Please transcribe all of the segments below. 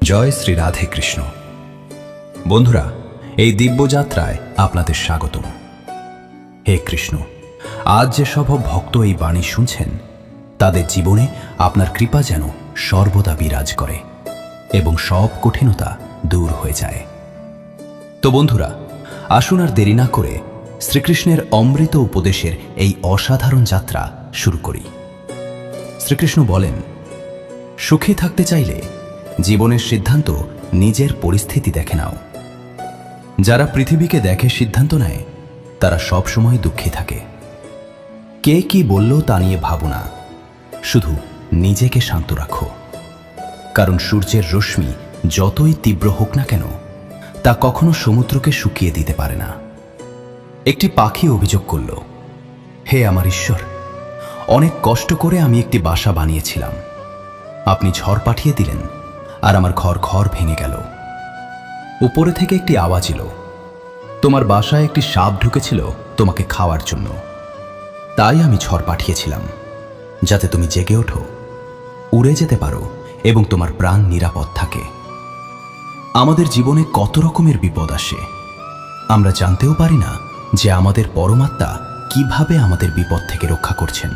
জয় শ্রী রাধে কৃষ্ণ। বন্ধুরা, এই দিব্যযাত্রায় আপনাদের স্বাগতম। হে কৃষ্ণ, আজ যে সব ভক্ত এই বাণী শুনছেন, তাদের জীবনে আপনার কৃপা যেন সর্বদা বিরাজ করে এবং সব কঠিনতা দূর হয়ে যায়। তো বন্ধুরা, আসুন আর দেরি না করে শ্রীকৃষ্ণের অমৃত উপদেশের এই অসাধারণ যাত্রা শুরু করি। শ্রীকৃষ্ণ বলেন, সুখী থাকতে চাইলে জীবনের সিদ্ধান্ত নিজের পরিস্থিতি দেখে নাও। যারা পৃথিবীকে দেখে সিদ্ধান্ত নেয়, তারা সবসময় দুঃখী থাকে। কে কি বলল তা নিয়ে ভাবো না, শুধু নিজেকে শান্ত রাখো। কারণ সূর্যের রশ্মি যতই তীব্র হোক না কেন, তা কখনো সমুদ্রকে শুকিয়ে দিতে পারে না। একটি পাখি অভিযোগ করল, হে আমার ঈশ্বর, অনেক কষ্ট করে আমি একটি বাসা বানিয়েছিলাম, আপনি ঝড় পাঠিয়ে দিলেন আর আমার ঘর ভেঙে গেল। উপরে থেকে একটি আওয়াজ এলো, তোমার বাসায় একটি সাপ ঢুকেছিল তোমাকে খাওয়ার জন্য, তাই আমি ঝড় পাঠিয়েছিলাম, যাতে তুমি জেগে ওঠো, উড়ে যেতে পারো এবং তোমার প্রাণ নিরাপদ থাকে। আমাদের জীবনে কত রকমের বিপদ আসে, আমরা জানতেও পারি না যে আমাদের পরমাত্মা কিভাবে আমাদের বিপদ থেকে রক্ষা করছেন।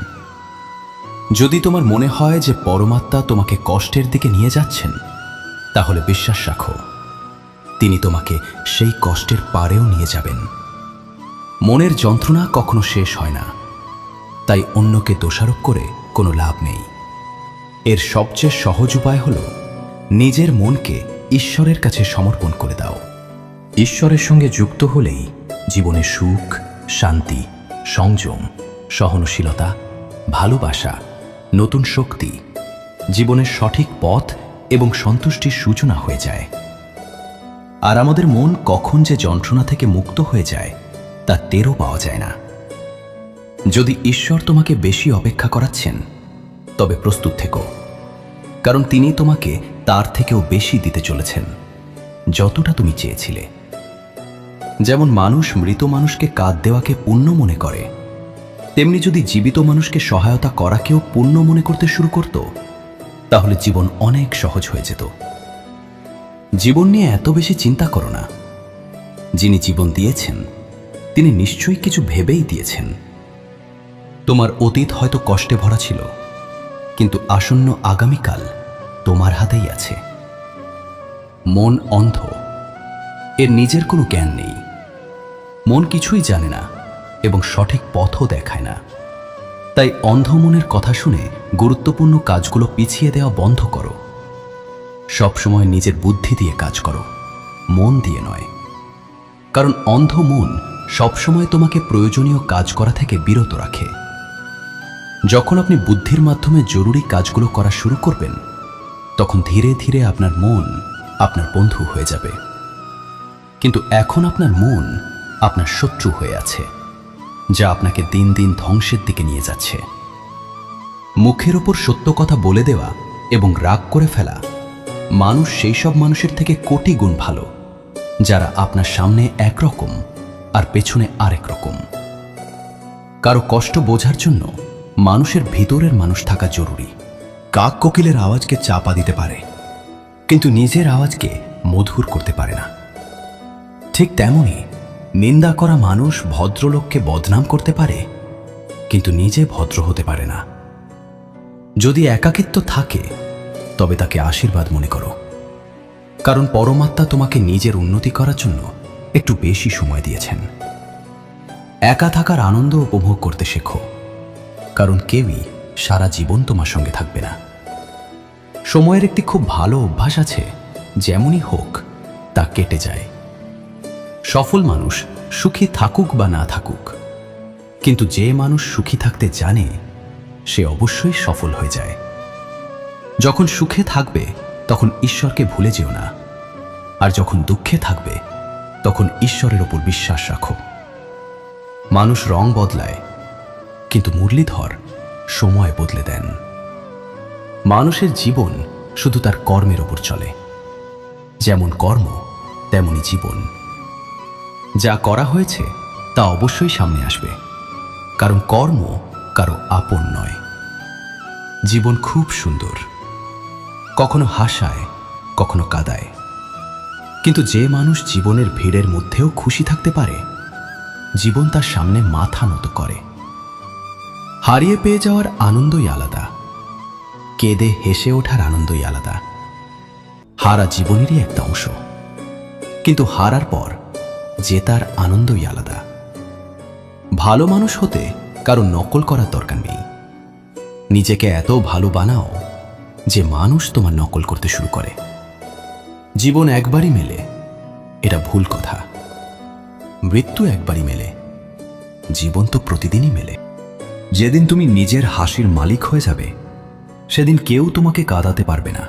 যদি তোমার মনে হয় যে পরমাত্মা তোমাকে কষ্টের দিকে নিয়ে যাচ্ছেন, তাহলে বিশ্বাস রাখো, তিনি তোমাকে সেই কষ্টের পারেও নিয়ে যাবেন। মনের যন্ত্রণা কখনো শেষ হয় না, তাই অন্যকে দোষারোপ করে কোনো লাভ নেই। এর সবচেয়ে সহজ উপায় হল নিজের মনকে ঈশ্বরের কাছে সমর্পণ করে দাও। ঈশ্বরের সঙ্গে যুক্ত হলেই জীবনে সুখ, শান্তি, সংযম, সহনশীলতা, ভালোবাসা, নতুন শক্তি, জীবনের সঠিক পথ এবং সন্তুষ্টির সূচনা হয়ে যায়। আর আমাদের মন কখন যে যন্ত্রণা থেকে মুক্ত হয়ে যায় তা টেরও পাওয়া যায় না। যদি ঈশ্বর তোমাকে বেশি অপেক্ষা করাচ্ছেন, তবে প্রস্তুত থেকো, কারণ তিনি তোমাকে তার থেকেও বেশি দিতে চলেছেন, যতটা তুমি চেয়েছিলে। যেমন মানুষ মৃত মানুষকে কাঁদ দেওয়াকে পুণ্য মনে করে, তেমনি যদি জীবিত মানুষকে সহায়তা করাকেও পুণ্য মনে করতে শুরু করত, তাহলে জীবন অনেক সহজ হয়ে যেত। জীবন নিয়ে এত বেশি চিন্তা করো না। যিনি জীবন দিয়েছেন, তিনি নিশ্চয়ই কিছু ভেবেই দিয়েছেন। তোমার অতীত হয়তো কষ্টে ভরা ছিল, কিন্তু আসন্ন আগামীকাল তোমার হাতেই আছে। মন অন্ধ, এর নিজের কোনো জ্ঞান নেই। মন কিছুই জানে না এবং সঠিক পথও দেখায় না। তাই অন্ধ মনের কথা শুনে গুরুত্বপূর্ণ কাজগুলো পিছিয়ে দেওয়া বন্ধ করো। সবসময় নিজের বুদ্ধি দিয়ে কাজ করো, মন দিয়ে নয়। কারণ অন্ধ মন সবসময় তোমাকে প্রয়োজনীয় কাজ করা থেকে বিরত রাখে। যখন আপনি বুদ্ধির মাধ্যমে জরুরি কাজগুলো করা শুরু করবেন, তখন ধীরে ধীরে আপনার মন আপনার বন্ধু হয়ে যাবে। কিন্তু এখন আপনার মন আপনার শত্রু হয়ে আছে, যা আপনাকে দিন দিন ধ্বংসের দিকে নিয়ে যাচ্ছে। মুখের ওপর সত্য কথা বলে দেওয়া এবং রাগ করে ফেলা মানুষ সেই সব মানুষের থেকে কোটি গুণ ভালো, যারা আপনার সামনে একরকম আর পেছনে আরেক রকম। কারো কষ্ট বোঝার জন্য মানুষের ভিতরের মানুষ থাকা জরুরি। কাক কোকিলের আওয়াজকে চাপা দিতে পারে, কিন্তু নিজের আওয়াজকে মধুর করতে পারে না। ঠিক তেমনি নিন্দা করা মানুষ ভদ্রলোককে বদনাম করতে পারে, কিন্তু নিজে ভদ্র হতে পারে না। যদি একাকিত্ব থাকে, তবে তাকে আশীর্বাদ মনে করো, কারণ পরমাত্মা তোমাকে নিজের উন্নতি করার জন্য একটু বেশি সময় দিয়েছেন। একা থাকার আনন্দ উপভোগ করতে শেখো, কারণ কেউই সারা জীবন তোমার সঙ্গে থাকবে না। সময়ের একটি খুব ভালো অভ্যাস আছে, যেমনই হোক তা কেটে যায়। সফল মানুষ সুখী থাকুক বা না থাকুক, কিন্তু যে মানুষ সুখী থাকতে জানে, সে অবশ্যই সফল হয়ে যায়। যখন সুখে থাকবে, তখন ঈশ্বরকে ভুলে যেও না, আর যখন দুঃখে থাকবে, তখন ঈশ্বরের ওপর বিশ্বাস রাখো। মানুষ রং বদলায়, কিন্তু মুরলীধর সময় বদলে দেন। মানুষের জীবন শুধু তার কর্মের ওপর চলে। যেমন কর্ম, তেমনি জীবন। যা করা হয়েছে তা অবশ্যই সামনে আসবে, কারণ কর্ম কারো আপন নয়। জীবন খুব সুন্দর, কখনো হাসায়, কখনো কাঁদায়। কিন্তু যে মানুষ জীবনের ভিড়ের মধ্যেও খুশি থাকতে পারে, জীবন তার সামনে মাথা নত করে। হারিয়ে পেয়ে যাওয়ার আনন্দই আলাদা, কেঁদে হেসে ওঠার আনন্দই আলাদা। হারা জীবনেরই একটা অংশ, কিন্তু হারার পর জেতার আনন্দই আলাদা। ভালো মানুষ হতে কারো নকল করার দরকার নেই। নিজেকে এত ভালো বানাও যে মানুষ তোমার নকল করতে শুরু করে। জীবন একবারই মেলে, এটা ভুল কথা। মৃত্যু একবারই মেলে, জীবন তো প্রতিদিনই মেলে। যেদিন তুমি নিজের হাসির মালিক হয়ে যাবে, সেদিন কেউ তোমাকে কাঁদাতে পারবে না।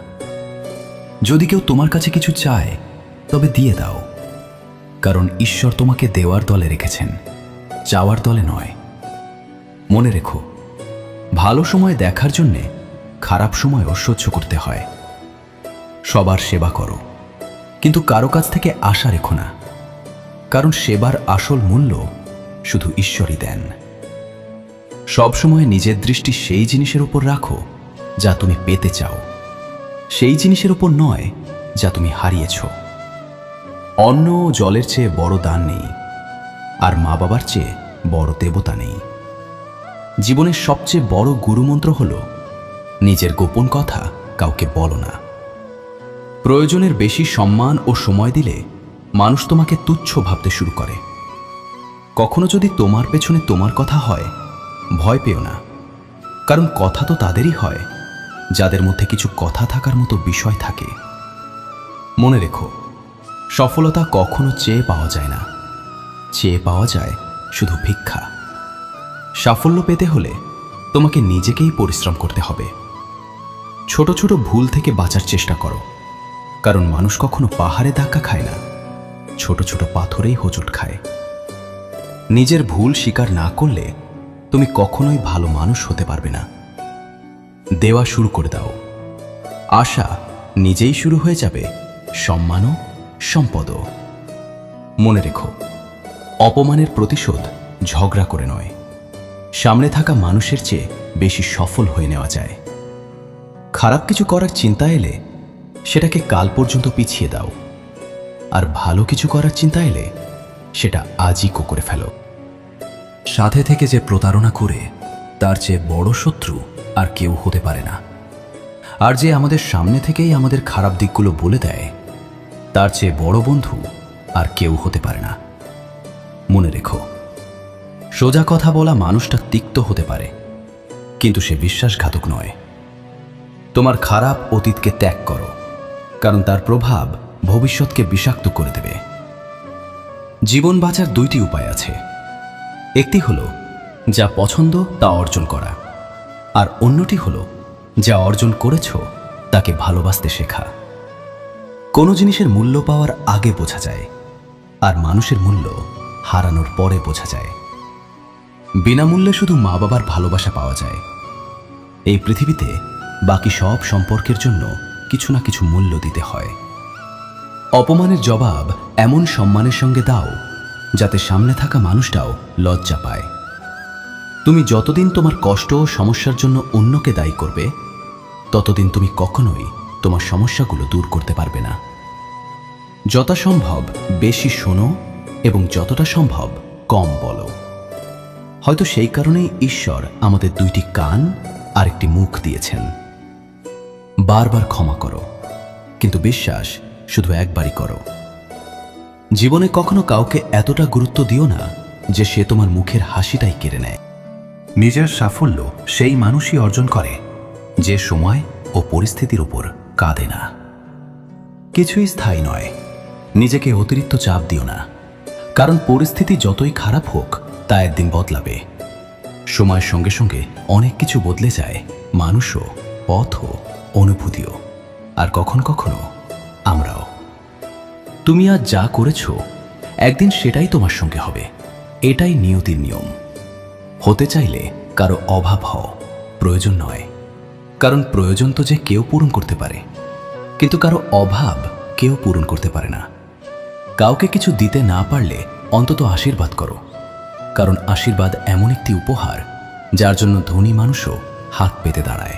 যদি কেউ তোমার কাছে কিছু চায়, তবে দিয়ে দাও, কারণ ঈশ্বর তোমাকে দেওয়ার দলে রেখেছেন, চাওয়ার দলে নয়। মনে রেখো, ভালো সময় দেখার জন্যে খারাপ সময়ও সহ্য করতে হয়। সবার সেবা করো, কিন্তু কারো কাছ থেকে আশা রেখো না, কারণ সেবার আসল মূল্য শুধু ঈশ্বরই দেন। সবসময় নিজের দৃষ্টি সেই জিনিসের উপর রাখো যা তুমি পেতে চাও, সেই জিনিসের উপর নয় যা তুমি হারিয়েছ। অন্ন ও জলের চেয়ে বড় দান নেই, আর মা বাবার চেয়ে বড় দেবতা নেই। জীবনের সবচেয়ে বড় গুরুমন্ত্র হল নিজের গোপন কথা কাউকে বলো না। প্রয়োজনের বেশি সম্মান ও সময় দিলে মানুষ তোমাকে তুচ্ছ ভাবতে শুরু করে। কখনো যদি তোমার পেছনে তোমার কথা হয়, ভয় পেও না, কারণ কথা তো তাদেরই হয় যাদের মধ্যে কিছু কথা থাকার মতো বিষয় থাকে। মনে রেখো, সফলতা কখনো চেয়ে পাওয়া যায় না, চেয়ে পাওয়া যায় শুধু ভিক্ষা। সাফল্য পেতে হলে তোমাকে নিজেকেই পরিশ্রম করতে হবে। ছোট ছোট ভুল থেকে বাঁচার চেষ্টা করো, কারণ মানুষ কখনো পাহাড়ে ধাক্কা খায় না, ছোট ছোট পাথরেই হোঁচট খায়। নিজের ভুল স্বীকার না করলে তুমি কখনোই ভালো মানুষ হতে পারবে না। দেওয়া শুরু করে দাও, আশা নিজেই শুরু হয়ে যাবে, সম্মানও সম্পদও। মনে রেখো, অপমানের প্রতিশোধ ঝগড়া করে নয়, সামনে থাকা মানুষের চেয়ে বেশি সফল হয়ে নেওয়া যায়। খারাপ কিছু করার চিন্তা এলে সেটাকে কাল পর্যন্ত পিছিয়ে দাও, আর ভালো কিছু করার চিন্তা এলে সেটা আজই করে ফেলো। সাথে থেকে যে প্রতারণা করে, তার চেয়ে বড় শত্রু আর কেউ হতে পারে না। আর যে আমাদের সামনে থেকেই আমাদের খারাপ দিকগুলো বলে দেয়, তার চেয়ে বড় বন্ধু আর কেউ হতে পারে না। মনে রেখো, সোজা কথা বলা মানুষটা তিক্ত হতে পারে, কিন্তু সে বিশ্বাসঘাতক নয়। তোমার খারাপ অতীতকে ত্যাগ করো, কারণ তার প্রভাব ভবিষ্যৎকে বিষাক্ত করে দেবে। জীবন বাঁচার দুইটি উপায় আছে। একটি হলো যা পছন্দ তা অর্জন করা, আর অন্যটি হলো যা অর্জন করেছ তাকে ভালোবাসতে শেখা। কোনো জিনিসের মূল্য পাওয়ার আগে বোঝা যায়, আর মানুষের মূল্য হারানোর পরে বোঝা যায়। বিনামূল্যে শুধু মা বাবার ভালোবাসা পাওয়া যায়। এই পৃথিবীতে বাকি সব সম্পর্কের জন্য কিছু না কিছু মূল্য দিতে হয়। অপমানের জবাব এমন সম্মানের সঙ্গে দাও যাতে সামনে থাকা মানুষটাও লজ্জা পায়। তুমি যতদিন তোমার কষ্ট ও সমস্যার জন্য অন্যকে দায়ী করবে, ততদিন তুমি কখনোই তোমার সমস্যাগুলো দূর করতে পারবে না। যথাসম্ভব বেশি শোনো এবং যতটা সম্ভব কম বলো। হয়তো সেই কারণেই ঈশ্বর আমাদের দুইটি কান আর একটি মুখ দিয়েছেন। বারবার ক্ষমা করো, কিন্তু বিশ্বাস শুধু একবারই করো। জীবনে কখনো কাউকে এতটা গুরুত্ব দিও না যে সে তোমার মুখের হাসিটাই কেড়ে নেয়। নিজের সাফল্য সেই মানুষই অর্জন করে যে সময় ও পরিস্থিতির উপর কাঁদে না। কিছুই স্থায়ী নয়, নিজেকে অতিরিক্ত চাপ দিও না, কারণ পরিস্থিতি যতই খারাপ হোক তা একদিন বদলাবে। সময়ের সঙ্গে সঙ্গে অনেক কিছু বদলে যায়, মানুষও, পথও, অনুভূতিও, আর কখনো কখনো আমরাও। তুমি আজ যা করেছো একদিন সেটাই তোমার সঙ্গে হবে, এটাই নিয়তির নিয়ম। হতে চাইলে কারো অভাব হও, প্রয়োজন নয়, কারণ প্রয়োজন তো যে কেউ পূরণ করতে পারে, কিন্তু কারো অভাব কেউ পূরণ করতে পারে না। কাউকে কিছু দিতে না পারলে অন্তত আশীর্বাদ করো, কারণ আশীর্বাদ এমন একটি উপহার যার জন্য ধনী মানুষও হাত পেতে দাঁড়ায়।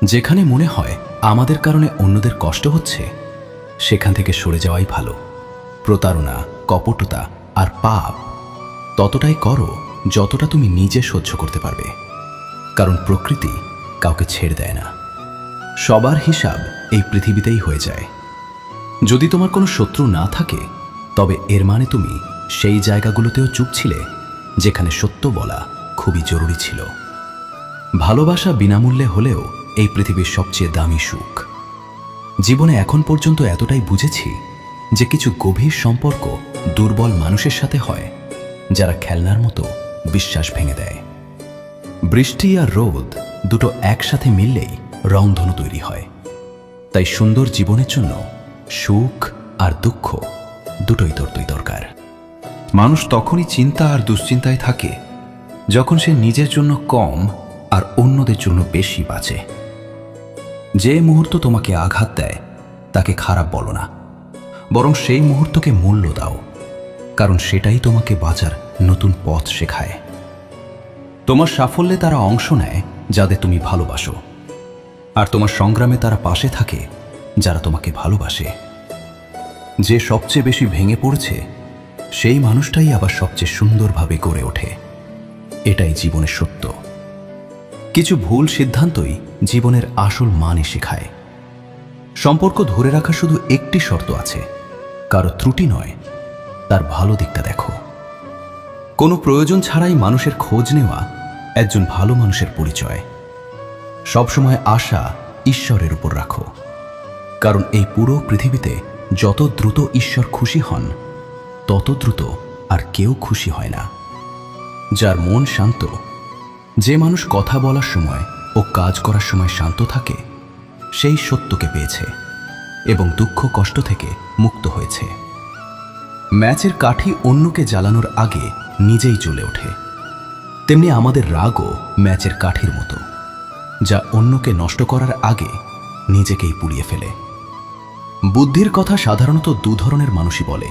যেখানে মনে হয় আমাদের কারণে অন্যদের কষ্ট হচ্ছে, সেখান থেকে সরে যাওয়াই ভালো। প্রতারণা, কপটতা আর পাপ ততটাই করো যতটা তুমি নিজে সহ্য করতে পারবে, কারণ প্রকৃতি কাউকে ছেড়ে দেয় না। সবার হিসাব এই পৃথিবীতেই হয়ে যায়। যদি তোমার কোনো শত্রু না থাকে, তবে এর মানে তুমি সেই জায়গাগুলোতেও চুপ ছিলে যেখানে সত্য বলা খুবই জরুরি ছিল। ভালোবাসা বিনামূল্যে হলেও এই পৃথিবীর সবচেয়ে দামি সুখ। জীবনে এখন পর্যন্ত এতটাই বুঝেছি যে কিছু গভীর সম্পর্ক দুর্বল মানুষের সাথে হয়, যারা খেলনার মতো বিশ্বাস ভেঙে দেয়। বৃষ্টি আর রোদ দুটো একসাথে মিললেই রংধনু তৈরি হয়। তাই সুন্দর জীবনের জন্য সুখ আর দুঃখ দুটোই দরকার। মানুষ তখনই চিন্তা আর দুশ্চিন্তায় থাকে যখন সে নিজের জন্য কম আর অন্যদের জন্য বেশি বাঁচে। যে মুহূর্ত তোমাকে আঘাত দেয় তাকে খারাপ বলো না, বরং সেই মুহূর্তকে মূল্য দাও, কারণ সেটাই তোমাকে বাঁচার নতুন পথ শেখায়। তোমার সাফল্যে তারা অংশ নেয় যাদের তুমি ভালোবাসো, আর তোমার সংগ্রামে তারা পাশে থাকে যারা তোমাকে ভালোবাসে। যে সবচেয়ে বেশি ভেঙে পড়েছে, সেই মানুষটাই আবার সবচেয়ে সুন্দরভাবে গড়ে ওঠে। এটাই জীবনের সত্য। কিছু ভুল সিদ্ধান্তই জীবনের আসল মানে শেখায়। সম্পর্ক ধরে রাখা শুধু একটি শর্ত আছে, কারো ত্রুটি নয়, তার ভালো দিকটা দেখো। কোনো প্রয়োজন ছাড়াই মানুষের খোঁজ নেওয়া একজন ভালো মানুষের পরিচয়। সবসময় আশা ঈশ্বরের উপর রাখো, কারণ এই পুরো পৃথিবীতে যত দ্রুত ঈশ্বর খুশি হন, তত দ্রুত আর কেউ খুশি হয় না। যার মন শান্ত, যে মানুষ কথা বলার সময় ও কাজ করার সময় শান্ত থাকে, সেই সত্যকে পেয়েছে এবং দুঃখ কষ্ট থেকে মুক্ত হয়েছে। ম্যাচের কাঠি অন্যকে জ্বালানোর আগে নিজেই জ্বলে ওঠে, তেমনি আমাদের রাগও ম্যাচের কাঠির মতো, যা অন্যকে নষ্ট করার আগে নিজেকেই পুড়িয়ে ফেলে। বুদ্ধির কথা সাধারণত দু ধরনের মানুষই বলে,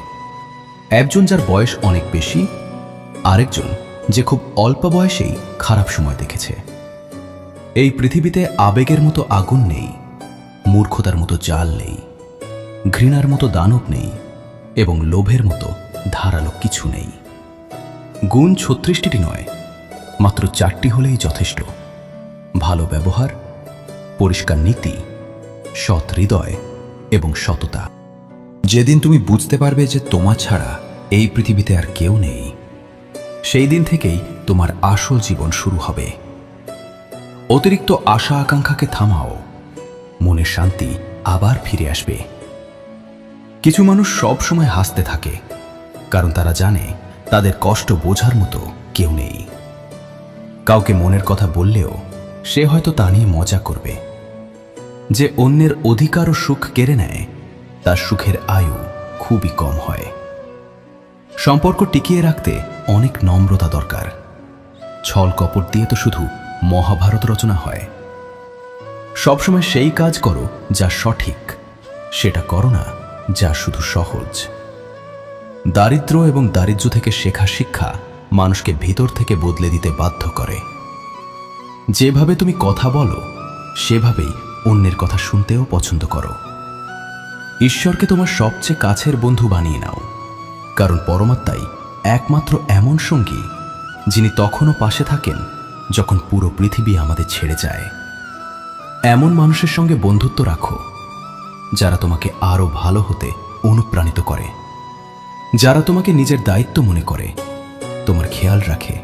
একজন যার বয়স অনেক বেশি, আরেকজন যে খুব অল্প বয়সেই খারাপ সময় দেখেছে। এই পৃথিবীতে আবেগের মতো আগুন নেই, মূর্খতার মতো জাল নেই, ঘৃণার মতো দানব নেই এবং লোভের মতো ধারালো কিছু নেই। গুণ ৩৬টি নয়, মাত্র ৪টি হলেই যথেষ্ট। ভালো ব্যবহার, পরিষ্কার নীতি, সৎ হৃদয় এবং সততা। যেদিন তুমি বুঝতে পারবে যে তোমার ছাড়া এই পৃথিবীতে আর কেউ নেই, সেই দিন থেকেই তোমার আসল জীবন শুরু হবে। অতিরিক্ত আশা আকাঙ্ক্ষাকে থামাও, মনের শান্তি আবার ফিরে আসবে। কিছু মানুষ সব সময় হাসতে থাকে, কারণ তারা জানে তাদের কষ্ট বোঝার মতো কেউ নেই। কাউকে মনের কথা বললেও সে হয়তো তা নিয়ে মজা করবে। যে অন্যের অধিকার ও সুখ কেড়ে নেয়, তার সুখের আয়ু খুবই কম হয়। সম্পর্ক টিকিয়ে রাখতে অনেক নম্রতা দরকার। ছল কপট দিয়ে তো শুধু মহাভারত রচনা হয়। সবসময় সেই কাজ করো যা সঠিক, সেটা করো না যা শুধু সহজ। দারিদ্র্য এবং দারিদ্র্য থেকে শেখা শিক্ষা মানুষকে ভিতর থেকে বদলে দিতে বাধ্য করে। যেভাবে তুমি কথা বলো, সেভাবেই অন্যের কথা শুনতেও পছন্দ করো। ঈশ্বরকে তোমার সবচেয়ে কাছের বন্ধু বানিয়ে নাও, কারণ পরমাত্মাই একমাত্র এমন সঙ্গী যিনি তখনও পাশে থাকেন যখন পুরো পৃথিবী আমাদের ছেড়ে যায়। এমন মানুষের সঙ্গে বন্ধুত্ব রাখো যারা তোমাকে আরো ভালো হতে অনুপ্রাণিত করে, যারা তোমাকে নিজের দায়িত্ব মনে করে, তোমার খেয়াল রাখে,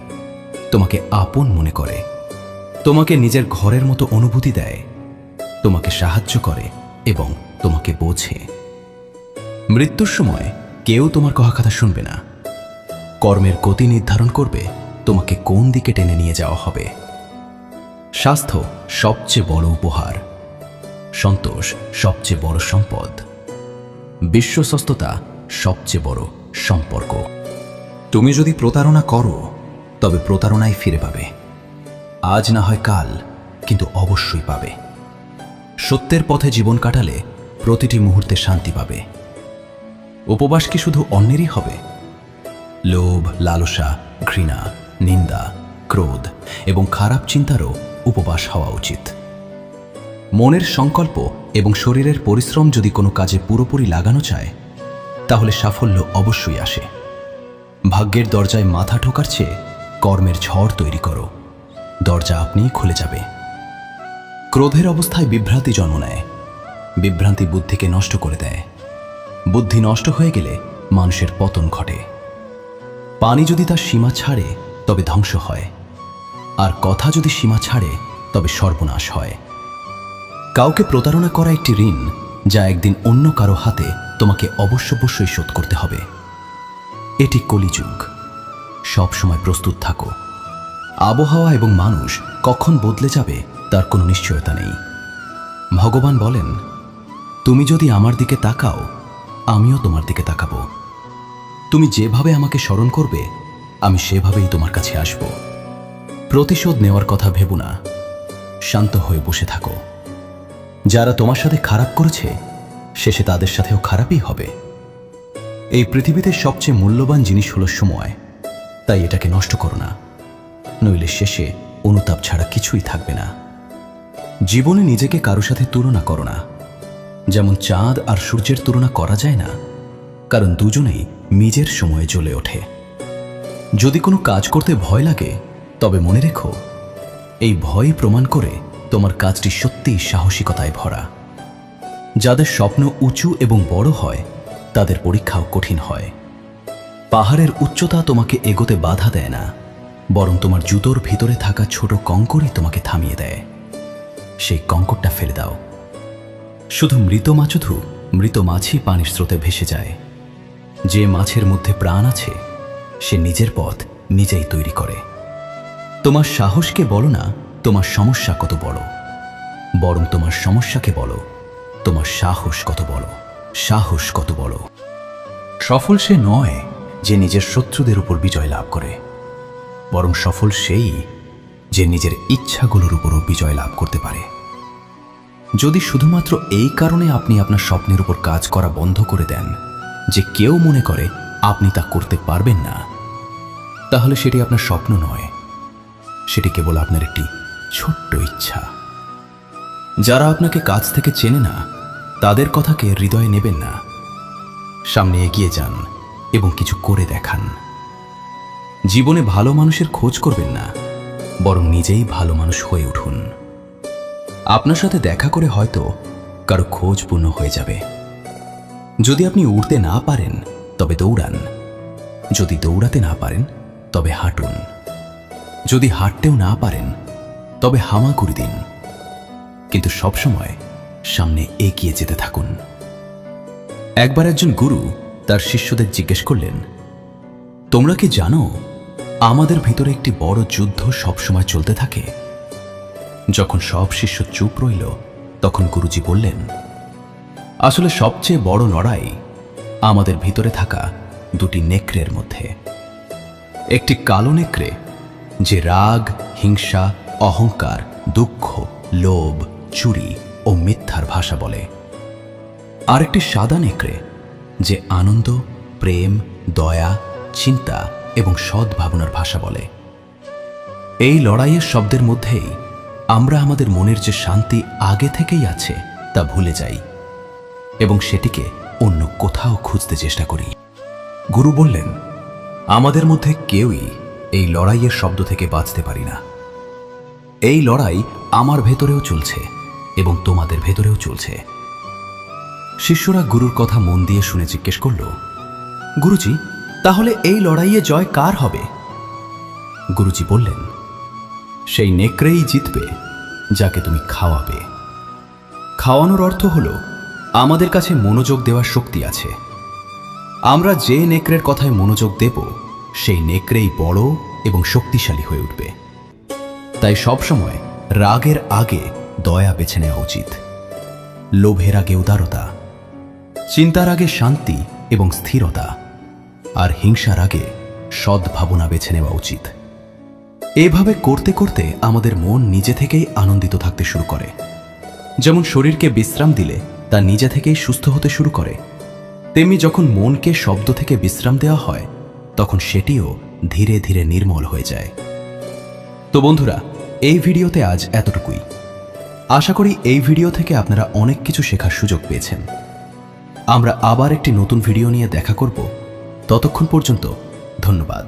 তোমাকে আপন মনে করে, তোমাকে নিজের ঘরের মতো অনুভূতি দেয়, তোমাকে সাহায্য করে এবং তোমাকে বোঝে। মৃত্যুর সময় কেউ তোমার কথা শুনবে না। কর্মের গতি নির্ধারণ করবে তোমাকে কোন দিকে টেনে নিয়ে যাওয়া হবে। স্বাস্থ্য সবচেয়ে বড় উপহার, সন্তোষ সবচেয়ে বড় সম্পদ, বিশ্বস্ততা সবচেয়ে বড় সম্পর্ক। তুমি যদি প্রতারণা করো, তবে প্রতারণাই ফিরে পাবে। আজ না হয় কাল, কিন্তু অবশ্যই পাবে। সত্যের পথে জীবন কাটালে প্রতিটি মুহূর্তে শান্তি পাবে। উপবাস কি শুধু অন্যেরই হবে? লোভ, লালসা, ঘৃণা, নিন্দা, ক্রোধ এবং খারাপ চিন্তারও উপবাস হওয়া উচিত। মনের সংকল্প এবং শরীরের পরিশ্রম যদি কোনো কাজে পুরোপুরি লাগানো যায়, তাহলে সাফল্য অবশ্যই আসে। ভাগ্যের দরজায় মাথা ঠোকার চেয়ে কর্মের ঝড় তৈরি করো, দরজা আপনিই খুলে যাবে। ক্রোধের অবস্থায় বিভ্রান্তি জন্ম নেয়, বিভ্রান্তি বুদ্ধিকে নষ্ট করে দেয়। বুদ্ধি নষ্ট হয়ে গেলে মানুষের পতন ঘটে। পানি যদি তার সীমা ছাড়ে তবে ধ্বংস হয়, আর কথা যদি সীমা ছাড়ে তবে সর্বনাশ হয়। কাউকে প্রতারণা করা একটি ঋণ, যা একদিন অন্য কারো হাতে তোমাকে অবশ্যই শোধ করতে হবে। এটি কলিযুগ, সব সময় প্রস্তুত থাকো। আবহাওয়া এবং মানুষ কখন বদলে যাবে তার কোনো নিশ্চয়তা নেই। ভগবান বলেন, তুমি যদি আমার দিকে তাকাও, আমিও তোমার দিকে তাকাবো। তুমি যেভাবে আমাকে স্মরণ করবে, আমি সেভাবেই তোমার কাছে আসব। প্রতিশোধ নেওয়ার কথা ভেবো না, শান্ত হয়ে বসে থাকো। যারা তোমার সাথে খারাপ করেছে, শেষে তাদের সাথেও খারাপই হবে। এই পৃথিবীতে সবচেয়ে মূল্যবান জিনিস হলো সময়, তাই এটাকে নষ্ট করো না, নইলে শেষে অনুতাপ ছাড়া কিছুই থাকবে না। জীবনে নিজেকে কারো সাথে তুলনা করো না। যেমন চাঁদ আর সূর্যের তুলনা করা যায় না, কারণ দুজনেই নিজের সময়ে জ্বলে ওঠে। যদি কোনো কাজ করতে ভয় লাগে, তবে মনে রেখো, এই ভয় প্রমাণ করে তোমার কাজটি সত্যিই সাহসিকতায় ভরা। যাদের স্বপ্ন উঁচু এবং বড় হয়, তাদের পরীক্ষাও কঠিন হয়। পাহাড়ের উচ্চতা তোমাকে এগোতে বাধা দেয় না, বরং তোমার জুতোর ভিতরে থাকা ছোট কঙ্করই তোমাকে থামিয়ে দেয়। সেই কঙ্করটা ফেলে দাও। শুধু মৃত মাছই পানির স্রোতে ভেসে যায়। যে মাছের মধ্যে প্রাণ আছে, সে নিজের পথ নিজেই তৈরি করে। তোমার সাহসকে বলো না তোমার সমস্যা কত বড়, বরং তোমার সমস্যাকে বলো তোমার সাহস কত বড়। সাহস কত বড়। সফল সে নয় যে নিজের শত্রুদের উপর বিজয় লাভ করে, বরং সফল সেই যে নিজের ইচ্ছাগুলোর উপরও বিজয় লাভ করতে পারে। যদি শুধুমাত্র এই কারণে আপনি আপনার স্বপ্নের উপর কাজ করা বন্ধ করে দেন যে কেউ মনে করে আপনি তা করতে পারবেন না, তাহলে সেটি আপনার স্বপ্ন নয়, সেটি কেবল আপনার একটি ছোট্ট ইচ্ছা। যারা আপনাকে কাছ থেকে চেনে না, তাদের কথাকে হৃদয়ে নেবেন না। সামনে এগিয়ে যান এবং কিছু করে দেখান। জীবনে ভালো মানুষের খোঁজ করবেন না, বরং নিজেই ভালো মানুষ হয়ে উঠুন। আপনার সাথে দেখা করে হয়তো কারো খোঁজ পূর্ণ হয়ে যাবে। যদি আপনি উড়তে না পারেন, তবে দৌড়ান। যদি দৌড়াতে না পারেন, তবে হাঁটুন। যদি হাঁটতেও না পারেন, তবে হামাগুড়ি দিন। কিন্তু সবসময় সামনে এগিয়ে যেতে থাকুন। একবার একজন গুরু তার শিষ্যদের জিজ্ঞেস করলেন, তোমরা কি জানো আমাদের ভিতরে একটি বড় যুদ্ধ সবসময় চলতে থাকে? যখন সব শিষ্য চুপ রইল, তখন গুরুজি বললেন, আসলে সবচেয়ে বড় লড়াই আমাদের ভিতরে থাকা দুটি নেকড়ের মধ্যে। একটি কালো নেকড়ে, যে রাগ, হিংসা, অহংকার, দুঃখ, লোভ, চুরি ও মিথ্যার ভাষা বলে। আরেকটি সাদা নেকড়ে, যে আনন্দ, প্রেম, দয়া, চিন্তা এবং সদ্ভাবনার ভাষা বলে। এই লড়াইয়ের শব্দের মধ্যেই আমরা আমাদের মনের যে শান্তি আগে থেকেই আছে তা ভুলে যাই এবং সেটিকে অন্য কোথাও খুঁজতে চেষ্টা করি। গুরু বললেন, আমাদের মধ্যে কেউই এই লড়াইয়ের শব্দ থেকে বাঁচতে পারি না। এই লড়াই আমার ভেতরেও চলছে এবং তোমাদের ভেতরেও চলছে। শিষ্যরা গুরুর কথা মন দিয়ে শুনে জিজ্ঞেস করল, গুরুজি, তাহলে এই লড়াইয়ে জয় কার হবে? গুরুজি বললেন, সেই নেকড়েই জিতবে যাকে তুমি খাওয়াবে। খাওয়ানোর অর্থ হল আমাদের কাছে মনোযোগ দেওয়ার শক্তি আছে। আমরা যে নেকড়ের কথায় মনোযোগ দেব, সেই নেকড়েই বড় এবং শক্তিশালী হয়ে উঠবে। তাই সবসময় রাগের আগে দয়া বেছে নেওয়া উচিত, লোভের আগে উদারতা, চিন্তার আগে শান্তি এবং স্থিরতা, আর হিংসার আগে সদ্ভাবনা বেছে নেওয়া উচিত। এভাবে করতে করতে আমাদের মন নিজে থেকেই আনন্দিত থাকতে শুরু করে। যেমন শরীরকে বিশ্রাম দিলে তা নিজে থেকেই সুস্থ হতে শুরু করে, তেমনি যখন মনকে শব্দ থেকে বিশ্রাম দেওয়া হয়, তখন সেটিও ধীরে ধীরে নির্মল হয়ে যায়। তো বন্ধুরা, এই ভিডিওতে আজ এতটুকুই। আশা করি এই ভিডিও থেকে আপনারা অনেক কিছু শেখার সুযোগ পেয়েছেন। আমরা আবার একটি নতুন ভিডিও নিয়ে দেখা করব। ততক্ষণ পর্যন্ত ধন্যবাদ।